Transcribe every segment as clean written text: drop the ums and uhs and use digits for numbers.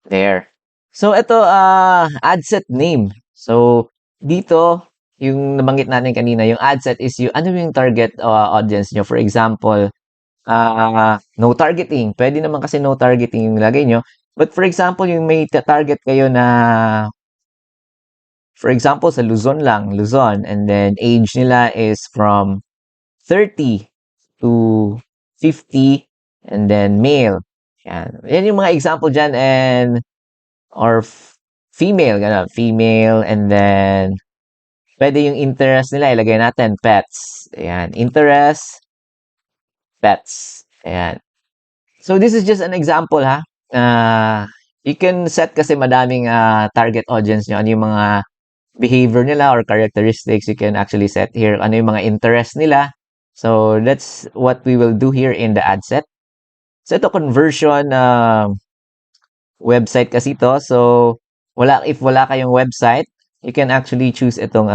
There. So ito, ad set name. So dito, yung nabanggit natin kanina, yung ad set is yung ano yung target audience nyo. For example, no targeting. Pwede naman kasi no targeting yung lagay nyo. But for example, yung may target kayo na, for example, sa Luzon lang, Luzon, and then age nila is from 30 to 50, and then male. Yan. Yan yung mga example dyan, and or female, gano'n, female, and then pwede yung interest nila, ilagay natin, pets. Ayan, interest, pets. Ayan. So this is just an example, ha. You can set kasi madaming target audience nyo. Ano yung mga behavior nila or characteristics you can actually set here. Ano yung mga interest nila. So that's what we will do here in the ad set. So ito conversion website kasi to. So if wala kayong website, you can actually choose itong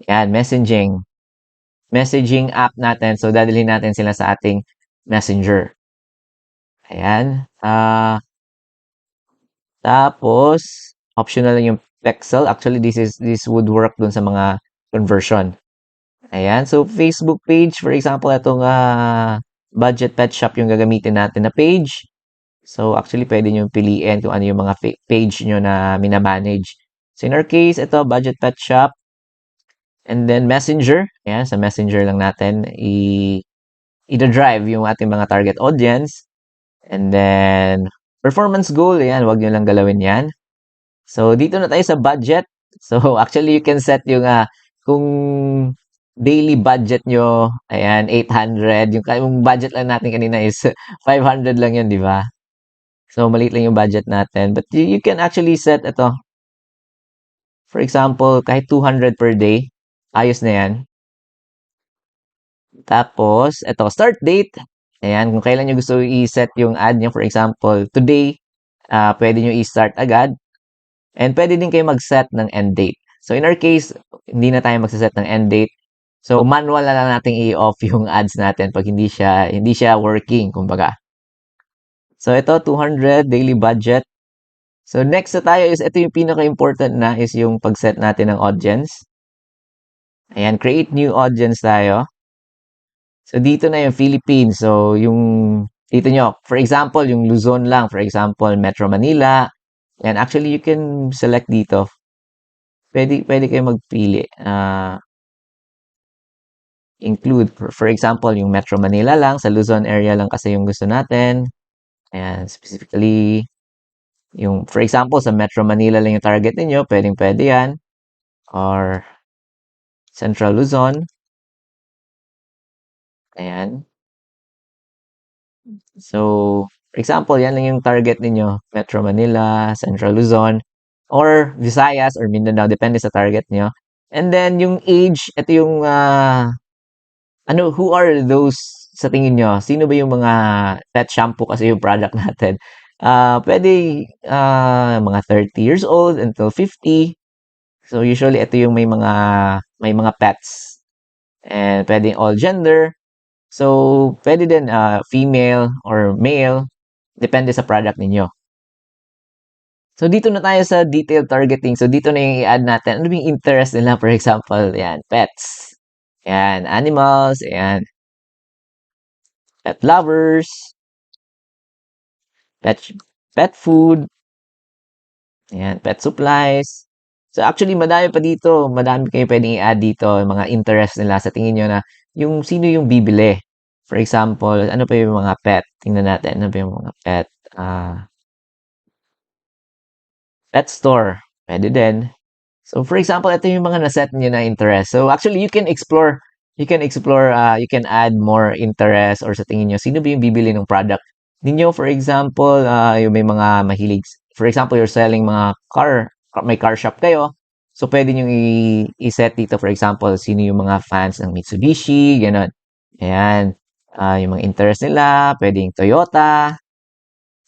yan, messaging app natin. So dadalhin natin sila sa ating messenger. Ayan. Tapos optional lang yung pixel. Actually this would work dun sa mga conversion. Ayan. So Facebook page, for example, itong budget pet shop yung gagamitin natin na page. So actually pwede nyo piliin kung ano yung mga page nyo na minamanage. So in our case, ito budget pet shop. And then messenger. Ayan, sa messenger lang natin i-drive yung ating mga target audience. And then performance goal, ayan, wag nyo lang galawin yan. So dito na tayo sa budget. So actually you can set yung kung daily budget nyo, ayan, 800. Yung budget lang natin kanina is 500 lang yun, di ba? So maliit lang yung budget natin. But you can actually set ito. For example, kahit 200 per day, ayos na yan. Tapos, ito, start date. Ayan, kung kailan nyo gusto i-set yung ad nyo. For example, today, pwede nyo i-start agad. And pwede din kayo mag-set ng end date. So, in our case, hindi na tayo magsaset ng end date. So, manual na lang natin i-off yung ads natin pag hindi siya working, kumbaga. So, ito, 200 daily budget. So, next na tayo is, ito yung pinaka-important na is yung pag-set natin ng audience. Ayan, create new audience tayo. So, dito na yung Philippines. So, dito nyo, for example, yung Luzon lang. For example, Metro Manila. And actually, you can select dito. Pwede kayo magpili. Include, for example, yung Metro Manila lang. Sa Luzon area lang kasi yung gusto natin. Ayan, specifically, for example, sa Metro Manila lang yung target ninyo. Pwede yan. Or Central Luzon. Ayan. So, for example, yan lang yung target ninyo. Metro Manila, Central Luzon, or Visayas, or Mindanao, depende sa target nyo. And then, yung age, ito yung, who are those sa tingin nyo? Sino ba yung mga pet shampoo kasi yung product natin? Pwede, mga 30 years old until 50. So, usually, ito yung may mga pets. And pwedeng all gender. So, pwede din female or male, depende sa product ninyo. So, dito na tayo sa detailed targeting. So, dito na yung i-add natin. Ano yung interest nila? For example, yan, pets. Yan, animals. Yan, pet lovers. Pet food. Yan, pet supplies. So, actually, madami pa dito. Madami kayo pwedeng i-add dito. Yung mga interest nila sa tingin nyo na sino yung bibili. For example, ano pa yung mga pet? Tingnan natin. Ano pa yung mga pet? Pet store. Pwede din. So, for example, ito yung mga naset niyo na interest. So, actually, you can explore, you can add more interest or sa tingin nyo, sino ba yung bibili ng product ninyo? For example, yung may mga mahilig. For example, you're selling mga may car shop kayo. So, pwede nyo i-set dito, for example, sino yung mga fans ng Mitsubishi, gano'n. Ayan. Yung mga interest nila, pwedeng Toyota.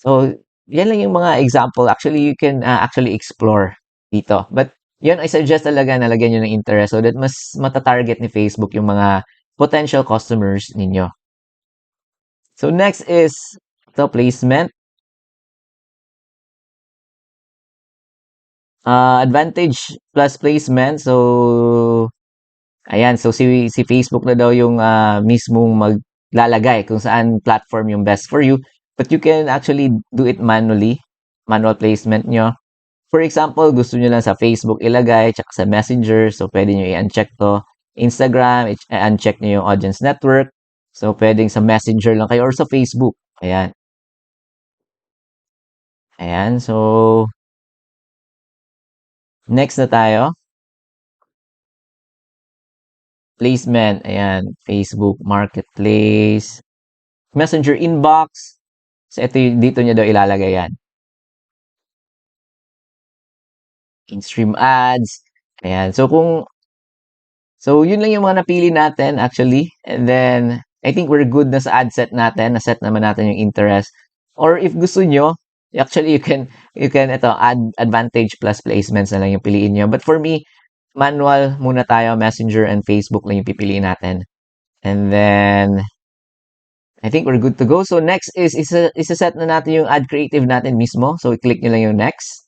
So, yan lang yung mga example. Actually, you can actually explore dito. But, yun, I suggest talaga na lagyan nyo ng interest so that mas matatarget ni Facebook yung mga potential customers ninyo. So, next is the placement. Advantage plus placement. So, ayan. So, si Facebook na daw yung mismong maglalagay kung saan platform yung best for you. But you can actually do it manually. Manual placement nyo. For example, gusto nyo lang sa Facebook ilagay, tsaka sa Messenger. So, pwede nyo i-uncheck to. Instagram, i-uncheck nyo yung audience network. So, pwedeng sa Messenger lang kayo or sa Facebook. Ayan. Ayan. So, next na tayo. Placement. Ayan. Facebook Marketplace. Messenger Inbox. So, dito nyo daw ilalagay yan. In-stream ads. Ayan. So, yun lang yung mga napili natin actually. And then, I think we're good na sa ad set natin. Na-set naman natin yung interest. Or if gusto nyo, actually, you can add advantage plus placements na lang yung piliin nyo. But for me, manual muna tayo. Messenger and Facebook lang yung pipiliin natin. And then, I think we're good to go. So, next is isa-set na natin yung ad creative natin mismo. So, i-click nyo lang yung next.